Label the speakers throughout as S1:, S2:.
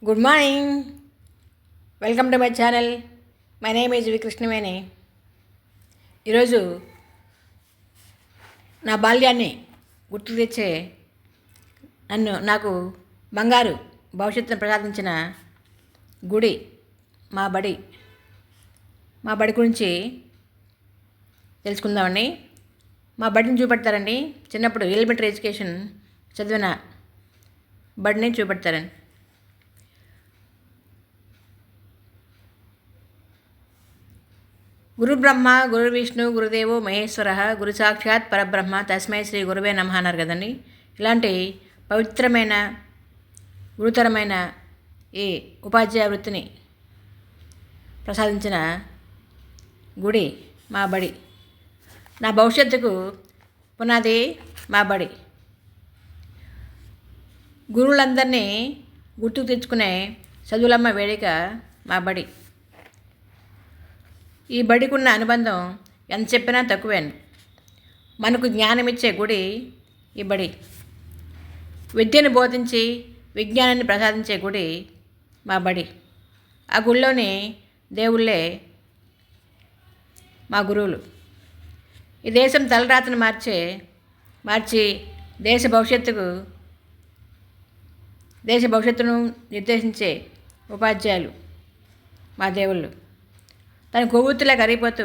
S1: Good morning. Welcome to my channel. My name is V Krishnaveni. ఈరోజు నా బాల్యాన్ని గుర్తు తెచ్చే నాకు బంగారు భవిష్యత్తును ప్రసాదించిన గుడి మా బడి గురించి తెలుసుకుందామండి. మా బడిని చూపెడతారండి. చిన్నప్పుడు ఎలిమెంటరీ ఎడ్యుకేషన్ చదివిన బడిని చూపెడతారండి. గురు బ్రహ్మ గురు విష్ణు గురుదేవో మహేశ్వర గురు సాక్షాత్ పరబ్రహ్మ తస్మై శ్రీ గురువే నమః అన్నారు కదండి. ఇలాంటి పవిత్రమైన గురుతరమైన ఈ ఉపాధ్యాయ వృత్తిని ప్రసాదించిన గుడి మా బడి. నా భవిష్యత్తుకు పునాది మా బడి. గురువులందరినీ గుర్తుకు తెచ్చుకునే చదువులమ్మ వేదిక మా బడి. ఈ బడికున్న అనుబంధం ఎంత చెప్పినా తక్కువే. మనకు జ్ఞానమిచ్చే గుడి ఈ బడి. విద్యను బోధించి విజ్ఞానాన్ని ప్రసాదించే గుడి మా బడి. ఆ గుడిలోని దేవుళ్ళే మా గురువులు. ఈ దేశం తలరాతను మార్చి దేశ భవిష్యత్తును నిర్దేశించే ఉపాధ్యాయులు మా దేవుళ్ళు. తన కొవ్వొత్తులా కరిగిపోతూ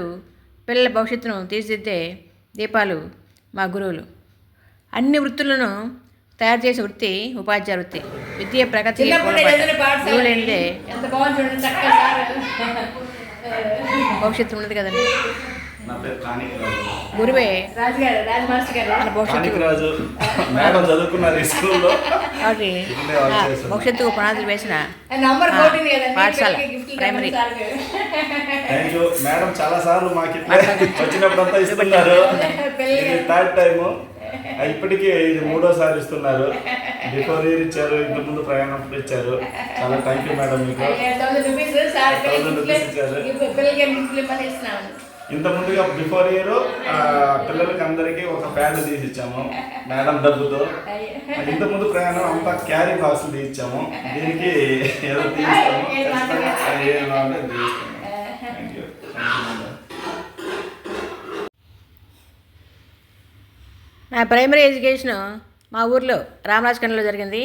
S1: పిల్లల భవిష్యత్తును తీర్చిదిద్దే దీపాలు మా గురువులు. అన్ని వృత్తులను తయారు చేసే వృత్తి ఉపాధ్యాయ వృత్తి. విద్య ప్రగతి గురువులేనిదే భవిష్యత్తు ఉన్నది కదండి. గురువే భవిష్యత్తుకు పునాదులు వేసిన పాఠశాల ప్రైమరీ.
S2: మేడం చాలా సార్లు మాకు వచ్చినప్పుడంతా ఇస్తున్నారు. థర్డ్ టైము, ఇప్పటికీ ఇది 3వసారి ఇస్తున్నారు. బిఫోర్ ఇయర్ ఇచ్చారు, ఇంతకు ముందు ప్రయాణం ఇచ్చారు. చాలా థ్యాంక్ యూ మేడం. మీకు 1000 రూపీస్ ఇచ్చారు. ఇంత ముందుగా బిఫోర్ ఇయర్ పిల్లలకి అందరికీ ఒక ఫ్యాన్ తీసి ఇచ్చాము మేడం డబ్బుతో. ఇంతకుముందు ప్రయాణం అంతా క్యారీ బాక్స్లు తీయించాము. దీనికి ఏదో తీస్తాము.
S1: నా ప్రైమరీ ఎడ్యుకేషన్ మా ఊర్లో రామరాజకండలో జరిగింది.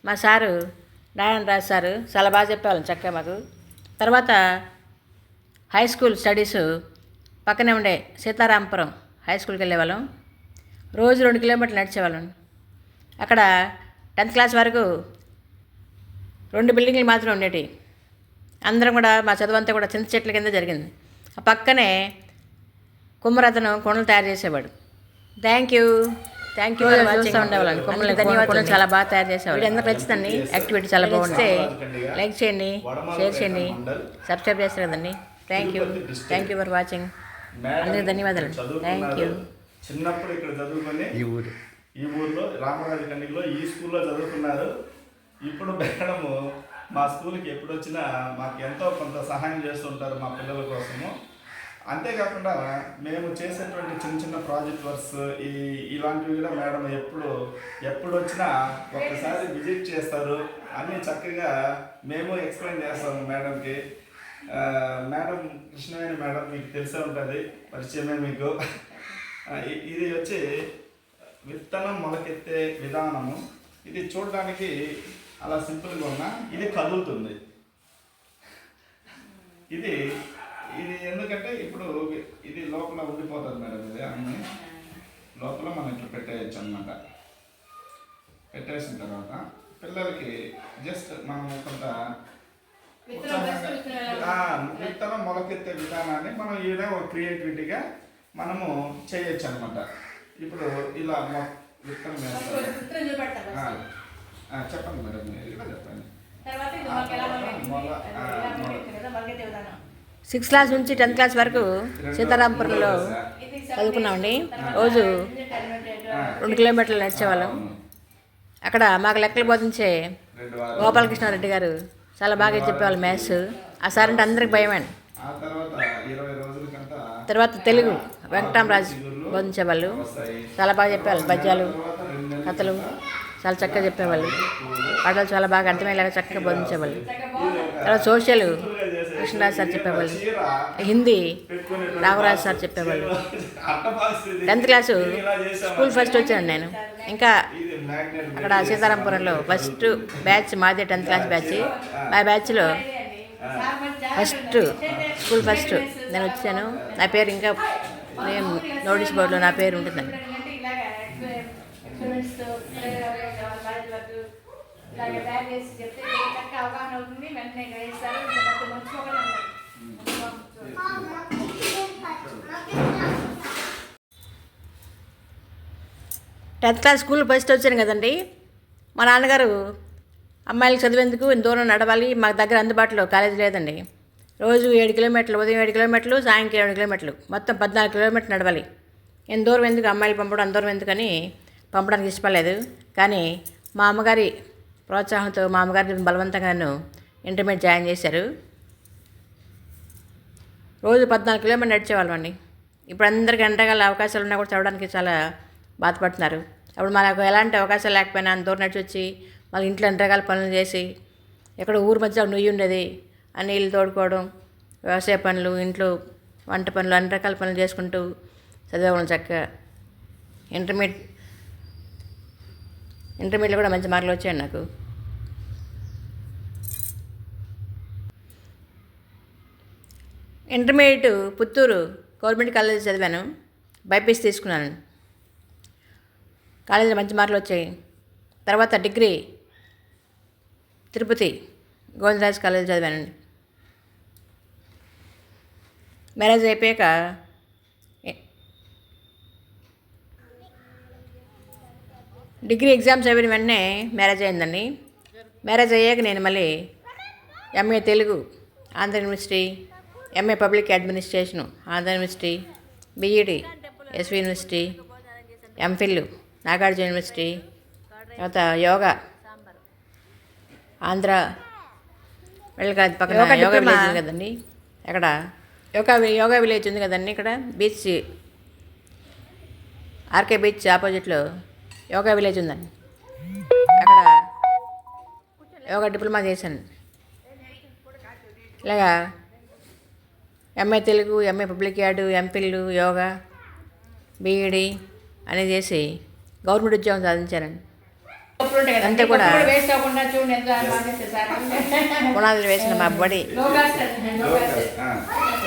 S1: మా సారు నారాయణ రాజు సారు చాలా బాగా చెప్పేవాళ్ళం చక్కగా మాకు. తర్వాత హై స్కూల్ స్టడీస్ పక్కనే ఉండే సీతారాంపురం హై స్కూల్కి వెళ్ళేవాళ్ళం. రోజు 2 కిలోమీటర్లు నడిచేవాళ్ళం. అక్కడ 10th క్లాస్ వరకు 2 బిల్డింగ్లు మాత్రం ఉండేవి. అందరం కూడా మా చదువు అంతా కూడా చింత చెట్ల కింద జరిగింది. ఆ పక్కనే కుమ్మరతను కొండలు తయారు చేసేవాడు. థ్యాంక్ యూ చూస్తూ ఉండేవాళ్ళం. కొమ్మలు ధన్యవాదాలు. చాలా బాగా తయారు చేసేవాడు. ఎందుకు నచ్చుతండి యాక్టివిటీ చాలా బాగుంది. లైక్ చేయండి, షేర్ చేయండి, సబ్స్క్రైబ్ చేస్తారు కదండి. Thank you for watching. అందరికీ ధన్యవాదాలు. Thank you.
S2: చిన్నప్పుడు ఇక్కడ చదువుకొని ఈ ఊర్లో రామరాజకండిలో ఈ స్కూల్లో చదువుకున్నారు. ఇప్పుడు మేడము మా స్కూల్కి ఎప్పుడు వచ్చినా మాకు ఎంతో కొంత సహాయం చేస్తుంటారు మా పిల్లల కోసము. అంతేకాకుండా మేము చేసేటువంటి చిన్న ప్రాజెక్ట్ వర్క్స్ ఇలాంటివి కూడా మేడం ఎప్పుడు వచ్చినా ఒక్కసారి విజిట్ చేస్తారు. అన్నీ చక్కగా మేము ఎక్స్ప్లెయిన్ చేస్తాము మేడంకి. మేడం కృష్ణవేణి మేడం మీకు తెలిసే ఉంటుంది, పరిచయమే మీకు. ఇది వచ్చి విత్తనం మొలకెత్తే విధానము. ఇది చూడడానికి అలా సింపుల్గా ఉన్నా ఇది కదులుతుంది. ఇది ఎందుకంటే ఇప్పుడు ఇది లోపల ఉండిపోతుంది మేడం. ఇది అన్నీ లోపల మనం ఇట్లా పెట్టేయచ్చు అన్నమాట. పెట్టేసిన తర్వాత పిల్లలకి జస్ట్ మనం కొంత విత్తనం మొలకెత్తే విధానాన్ని మనం ఏదో ఒక క్రియేటివిటీగా మనము చేయొచ్చు అనమాట. ఇప్పుడు ఇలా విత్తనం వేస్తాం. చెప్పండి మేడం, మీరు ఇలా చెప్పండి.
S1: 6th క్లాస్ నుంచి 10th క్లాస్ వరకు సీతారాంపురంలో చదువుకున్నామండి. రోజు 2 కిలోమీటర్లు నడిచేవాళ్ళం. అక్కడ మాకు లెక్కలు బోధించే గోపాలకృష్ణారెడ్డి గారు చాలా బాగా చెప్పేవాళ్ళు మ్యాథ్స్. ఆ సార్ అంటే అందరికి భయమండి. తర్వాత తెలుగు వెంకటరామరాజు బోధించేవాళ్ళు. చాలా బాగా చెప్పేవాళ్ళు పద్యాలు, కథలు. చాలా చక్కగా చెప్పేవాళ్ళు. పాటలు చాలా బాగా అర్థమయ్యేలాగా చక్కగా బోధించేవాళ్ళు. తర్వాత సోషల్ కృష్ణరాజు సార్ చెప్పేవాళ్ళు. హిందీ రామరాజు సార్ చెప్పేవాళ్ళు. 10th క్లాసు స్కూల్ ఫస్ట్ వచ్చాను నేను. ఇంకా అక్కడ సీతారాంపురంలో ఫస్ట్ బ్యాచ్ మాదే 10th క్లాస్ బ్యాచ్. మా బ్యాచ్లో స్కూల్ ఫస్ట్ నేను వచ్చాను. నా పేరు ఇంకా నేను నోటీస్ బోర్డులో నా పేరు ఉంటుందండి. టెన్త్ క్లాస్ స్కూల్ ఫస్ట్ వచ్చాను కదండి. మా నాన్నగారు అమ్మాయిలకు చదివేందుకు ఇంత దూరం నడవాలి, మాకు దగ్గర అందుబాటులో కాలేజీ లేదండి. రోజు 7 కిలోమీటర్లు, ఉదయం 7 కిలోమీటర్లు, సాయంత్రం 7 కిలోమీటర్లు, మొత్తం 14 కిలోమీటర్లు నడవాలి. ఎంత దూరం ఎందుకు అమ్మాయిలు పంపడం, అంత దూరం ఎందుకని పంపడానికి ఇష్టపడలేదు. కానీ మా అమ్మగారి ప్రోత్సాహంతో మా అమ్మగారి బలవంతంగా నన్ను ఇంటర్మీడియట్ జాయిన్ చేశారు. రోజు 14 కిలోమీటర్లు నడిచేవాళ్ళం అండి. ఇప్పుడు అందరికీ ఎంతకాల అవకాశాలు ఉన్నా కూడా చదవడానికి చాలా బాధపడుతున్నారు. అప్పుడు మనకు ఎలాంటి అవకాశాలు లేకపోయినా అంత దూరం నడిచి వచ్చి మళ్ళీ ఇంట్లో ఎన్ని రకాల పనులు చేసి, ఎక్కడ ఊరు మధ్య నుయ్యి ఉండేది, ఆ నీళ్ళు తోడుకోవడం, వ్యవసాయ పనులు, ఇంట్లో వంట పనులు, అన్ని రకాల పనులు చేసుకుంటూ చదివేవాళ్ళం చక్కగా. ఇంటర్మీడియట్లో కూడా మంచి మార్కులు వచ్చాయండి నాకు. ఇంటర్మీడియట్ పుత్తూరు గవర్నమెంట్ కాలేజీ చదివాను. బైపీసీ తీసుకున్నాను. కాలేజీలో మంచి మార్కులు వచ్చాయి. తర్వాత డిగ్రీ తిరుపతి గోవిందరాజ్ కాలేజీ చదివానండి. మ్యారేజ్ అయిపోయాక డిగ్రీ ఎగ్జామ్స్ అయిపోయిన వెంటనే మ్యారేజ్ అయిందండి. మ్యారేజ్ అయ్యాక నేను మళ్ళీ MA Telugu Andhra university, MA public administration Andhra university, BEd SV university, MPhil Nagarjuna university, తర్వాత యోగా ఆంధ్ర వెళ్ళకాదు పక్కన యోగా విలేజ్ ఉంది కదండి, అక్కడ యోగా విలేజ్ ఉంది కదండి, ఇక్కడ బీచ్ ఆర్కే బీచ్ ఆపోజిట్లో యోగా విలేజ్ ఉందండి. అక్కడ యోగా డిప్లొమా చేశాను. ఇలాగా MA Telugu, MA public ad, MPhil, yoga, BEd అనేది చేసి గవర్నమెంట్ ఉద్యోగం సాధించానండి. అంతే కూడా పునాదులు వేసిన మా బడి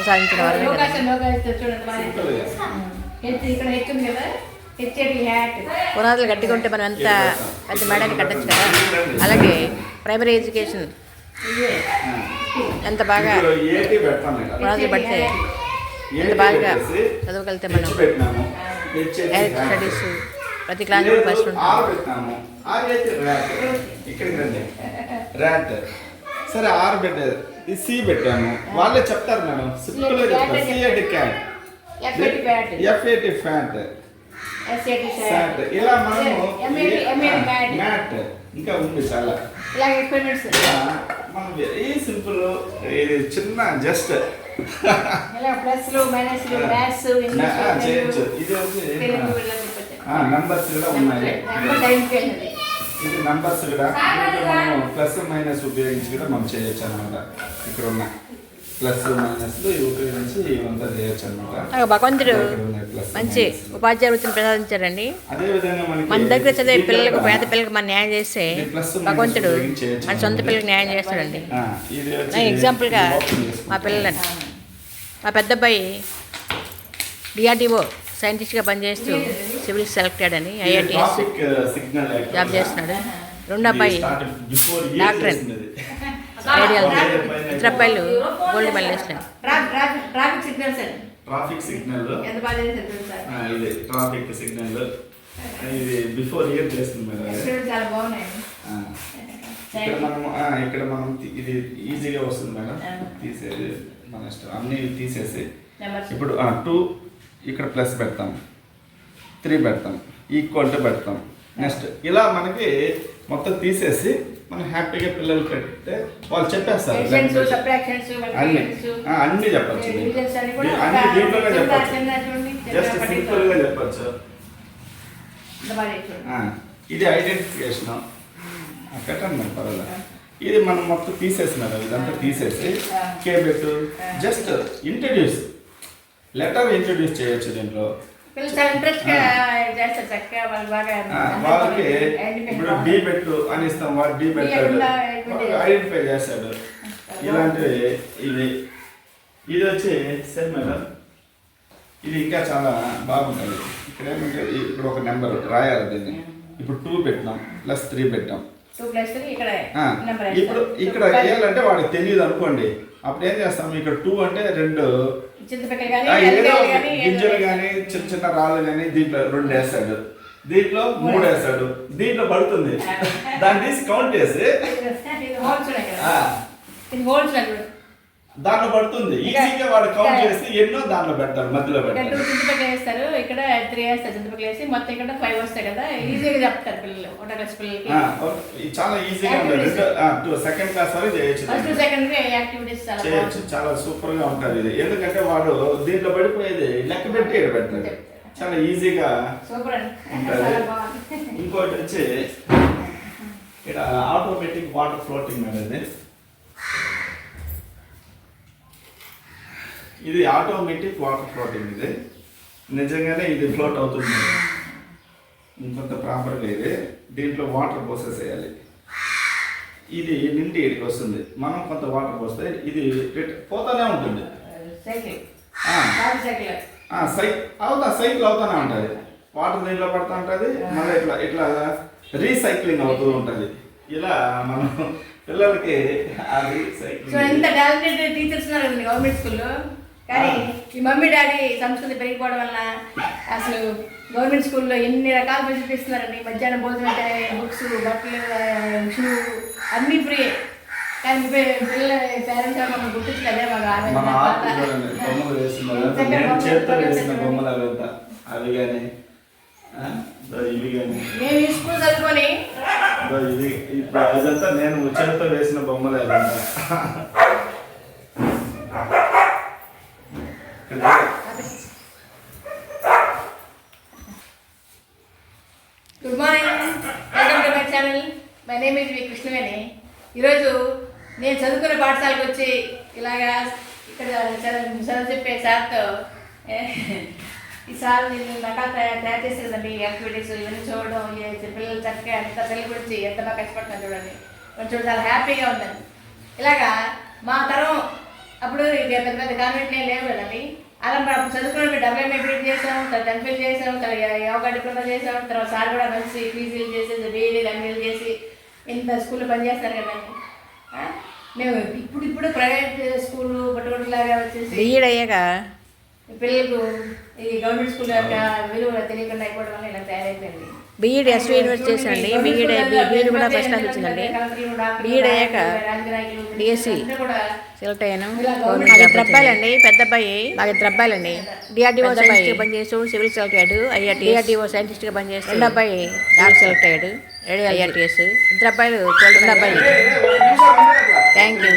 S1: సాధించిన వారు. పునాదులు గట్టిగా ఉంటే మనం ఎంత పెద్ద మేడాన్ని కట్టచ్చు కదా. అలాగే ప్రైమరీ ఎడ్యుకేషన్ ఎంత బాగా పునాదులు పడితే ఎంత బాగా చదవగలిగితే మనం హైయర్ స్టడీస్ ప్రతి క్లాస్ కూడా ఫస్ట్ ఉంటాము.
S2: సరే, ఆర్ పెట్టారు, ఈ సి పెట్టాము. వాళ్ళే చెప్తారు మేడం, సింపుల్గా చెప్తారు. సిఏటి క్యాట్, ఎఫ్ఏటి ఫ్యాట్, ఇలా మనము మ్యాట్ ఇంకా ఉంది చాలా. మనం వెరీ సింపుల్, ఇది చిన్న జస్ట్ చేయొచ్చు. ఇది వచ్చి నంబర్స్ కూడా ఉన్నాయి. ఇది నంబర్స్ కూడా మనం ప్లస్ మైనస్ ఉపయోగించి కూడా మనం చేయొచ్చు అనమాట. ఇక్కడ ఉన్న ప్లస్ మైనస్లు ఉపయోగించి ఇవంతా చేయొచ్చు అనమాట.
S1: భగవంతుడు మంచి ఉపాధ్యాయ వృత్తిని ప్రసాదించారండి.
S2: అదేవిధంగా
S1: మన దగ్గర చదివే పిల్లలకు, పేద పిల్లలకు మనం న్యాయం చేస్తే భగవంతుడు మన సొంత పిల్లలకు న్యాయం చేస్తాడండి. ఎగ్జాంపుల్గా మా పిల్లలని, మా పెద్ద అబ్బాయి డిఆర్డిఓ సైంటిస్ట్గా పనిచేస్తూ సివిల్ సెలెక్టెడ్ అని ఐఐటిఎస్ జాబ్ చేస్తున్నాడు. రెండో అబ్బాయి డాక్టర్ రేడియాలజీ. ఇతర అబ్బాయిలు గోల్డ్ మెడలిస్ట్.
S2: ట్రాఫిక్ సిగ్నల్, ఇది ట్రాఫిక్ సిగ్నల్, ఇది బిఫోర్ ఇయర్ చేస్తుంది మేడం. ఇక్కడ మనం ఇది ఈజీగా వస్తుంది మేడం. తీసేది మన ఇష్టం, అన్నీ తీసేసి ఇప్పుడు 2 ఇక్కడ ప్లస్ పెడతాం, 3 పెడతాం, ఈక్వల్ టు పెడతాం. నెక్స్ట్ ఇలా మనకి మొత్తం తీసేసి మనం హ్యాపీగా పిల్లలు పెడితే వాళ్ళు చెప్పేస్తారు. అన్నీ చెప్పచ్చు, అన్ని దీంట్లోనే చెప్పచ్చు, జస్ట్ సింపుల్గా చెప్పచ్చు. ఇది ఐడెంటిఫికేషన్ పెట్టండి మరి పర్వాలేదు. ఇది మనం మొత్తం తీసేసినారు, ఇదంతా తీసేసి కేబెట్ జస్ట్ ఇంట్రడ్యూస్ లెటర్ ఇంట్రడ్యూస్ చేయొచ్చు దీంట్లో. వాళ్ళకి ఇప్పుడు డీ పెట్టు అని ఇస్తాం, వాడు డీ పెట్టాడు, ఐడెంటిఫై చేస్తాడు. ఇలాంటివి ఇది వచ్చి సేమ్ మేడం, ఇది ఇంకా చాలా బాగుంటుంది. ఇక్కడ ఏమంటే ఇక్కడ ఒక నెంబర్ రాయాలి దీన్ని. ఇప్పుడు 2 పెట్టినాం +3 పెట్టాం. ఇప్పుడు ఇక్కడ వేయాలంటే వాడికి తెలియదు అనుకోండి, అప్పుడు ఏం చేస్తాం, ఇక్కడ 2 అంటే 2 ఏదో గింజలు కానీ చిన్న చిన్న రాళ్ళు కానీ దీంట్లో 2 వేస్తాడు, దీంట్లో 3 వేస్తాడు, దీంట్లో పడుతుంది, దాన్ని తీసి కౌంట్ చేసి దాంట్లో పడుతుంది. ఈజీగా వాడు కౌంట్ చేసి ఎన్నో దాంట్లో పెడతాడు, మధ్యలో పెడతాడు.
S1: 2 చింతపక్కలు వేస్తారు, ఇక్కడ 3 వేస్తారు చింతపక్కలు వేసి, మొత్తం ఇక్కడ 5 వస్తాయి కదా, ఈజీగా చెప్తారు పిల్లలు, 1వ క్లాస్ పిల్లలకి.
S2: చాలా ఈజీగా ఉంటుంది. సెకండ్ క్లాస్ వరకు చేయొచ్చు,
S1: ఫస్ట్ సెకండ్ యాక్టివిటీస్
S2: చేయొచ్చు, చాలా సూపర్ గా ఉంటుంది ఇది. ఎందుకంటే వాడు దీంట్లో పడిపోయేది లెక్క పెట్టి ఇక్కడ పెడతాడు, చాలా ఈజీగా ఉంటుంది. ఇంకోటి వచ్చి ఇక్కడ ఆటోమేటిక్ వాటర్ ఫ్లోటింగ్ అనేది, ఇది ఆటోమేటిక్ వాటర్ ఫ్లోటింగ్. ఇది నిజంగానే ఇది ఫ్లోట్ అవుతుంది. ఇంకొంత ప్రాపర్గా ఇది దీంట్లో వాటర్ పోసేసేయాలి. ఇది నిండి ఇక్కడికి వస్తుంది, మనం కొంత వాటర్ పోస్తే ఇది పోతానే ఉంటుంది. సైకిల్ అవుతానే ఉంటుంది, వాటర్ దీంట్లో పడుతూ ఉంటుంది, మళ్ళీ ఇట్లా ఇట్లా రీసైక్లింగ్ అవుతూ ఉంటుంది. ఇలా మనం పిల్లలకి అది
S1: ఎంత టాలెంటెడ్ టీచర్స్ ఉన్నారు కదండి గవర్నమెంట్ స్కూల్లో. కానీ ఈ మమ్మీ డాడీ సంస్కృతి పెరిగిపోవడం వల్ల అసలు గవర్నమెంట్ స్కూల్లో ఎన్ని రకాల ఫెసిలిటీస్ ఇస్తున్నారండి. మధ్యాహ్నం భోజనం, బుక్స్, బట్టలు, షూ అన్నీ ఫ్రీ. కానీ పిల్లల పేరెంట్స్ మనం గుర్తించలేదే.
S2: బొమ్మలు వేస్తున్నారు, చేతితో వేసిన బొమ్మలు అవి కానీ ఇవి కానీ
S1: మేము ఈ స్కూల్ చదువుకొని
S2: ఇది ఇదంతా నేను చేతితో వేసిన బొమ్మలు అదంతా.
S1: Good morning, welcome to my channel. My name is V Krishnaveni. ఈరోజు నేను చదువుకున్న పాఠశాలకు వచ్చి ఇలాగా ఇక్కడ చదువు చెప్పే సార్తో ఈ సార్ నేను రకాలు తయారు చేసి కదండి యాక్టివిటీస్ ఇవన్నీ చూడడం, పిల్లలు చక్కగా ఎంత పిల్లల గురించి ఎంత బాగా కష్టపడుతున్నారు చూడండి, కొంచెం చాలా హ్యాపీగా ఉందండి. ఇలాగా మా తరం అప్పుడు పెద్ద పెద్ద కాన్వెంట్ నేను లేవు కదండి. అలా అప్పుడు చదువుకున్న WMA చేసాం, తర్వాత MPhil చేసాం, తర్వాత యోగా డిప్లొమా చేసాం, తర్వాత సార్ కూడా మంచి పీజీలు చేసేసి BEd ML చేసి ఇంత స్కూల్లో పనిచేస్తారు కదండి. మేము ఇప్పుడు ప్రైవేట్ స్కూల్ పట్టుకుంటులాగా వచ్చేసి
S3: BEd అయ్యాక
S1: పిల్లలకు ఈ గవర్నమెంట్ స్కూల్ యొక్క విలువ తెలియకుండా అయిపోవడం వల్ల ఇలా తయారైపోయింది.
S3: BEd SV యూనివర్సిటీ చేశానండి. BEd కూడా ఫస్ట్ క్లాస్ వచ్చిందండి. BEd అయ్యాక DSC సెలెక్ట్ అయ్యాను. మాకు 2 అబ్బాయిలండి, పెద్ద అబ్బాయి మాకు 2 అబ్బాయిలండి. DRDO సైంటిస్ట్గా పనిచేస్తూ సివిల్ సెలెక్ట్ అయ్యాడు, IRTS. DRDO సైంటిస్ట్గా పనిచేస్తూ 2 అబ్బాయి సివిల్ సెలెక్ట్ అయ్యాడు, IRTS. 2 అబ్బాయిలు 2 అబ్బాయిలు. Thank you.